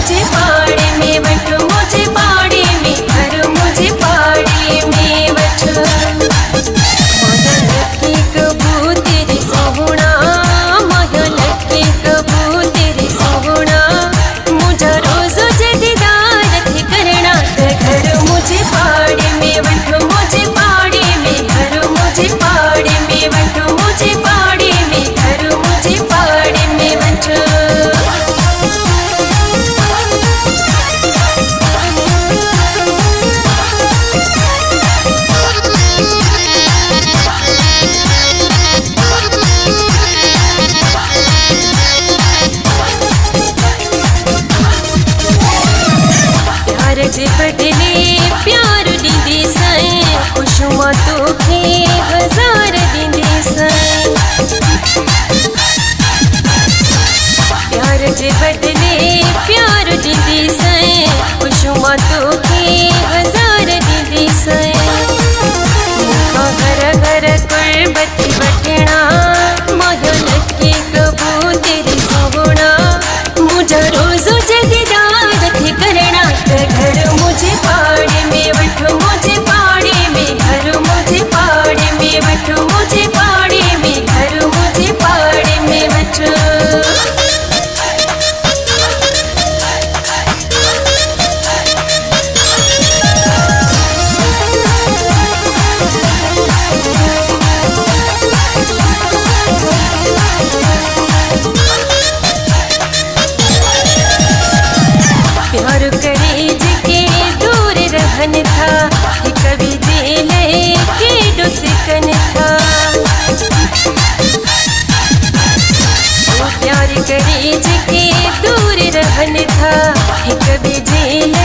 मुझे पाड़े में वठ मुझे पाड़े में घर मुझे पाड़े में वठ महल के कबूतर सोहना महल के कबूतर सोहना मुझा रोज दीदार थी करना घर मुझे पाड़े में वठ मुझे पाड़े में घर मुझे पाड़े में वठ मुझे पाड़े में घर मुझे पाड़े में वठ जे बदले प्यार दीदी साई खुशमा तोखे हजार दीदी साई प्यार जे बदले प्यार दीदी साई खुशमा तोखे हजार दीदी साई मुखा घर घर कुर्बत बटना महल के कबूतर सोहना मुझा रोज दीदार थी करना घर मुझे पाड़े में वठ मुझे पाड़े में घर मुझे पाड़े में वठ मुझे पाड़े में घर मुझे पाड़े में वठ प्यार करे जिके दूर रहन था कि कभी दिल के डुसकन था प्यार करे जिके दूर रहन था कि कभी दिल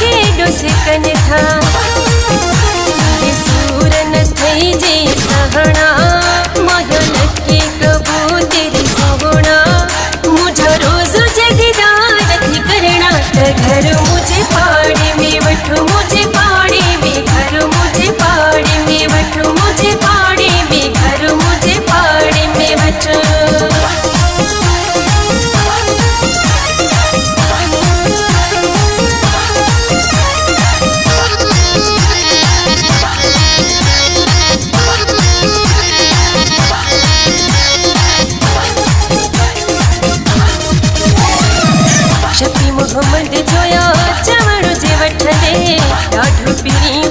के डुसकन था सूरन थई जे सहना महल के कबूतर सोहना मुझा रोज दीदार थी करना घर मुझे पाड़े में वठ मुझे पाड़े में घर मुझे पाड़े में वठ मुझे पाड़े में घर मुझे पाड़े में वठ शफी मोहम्मद जोया चवड़ जे वठ दे ॾाढो पीरी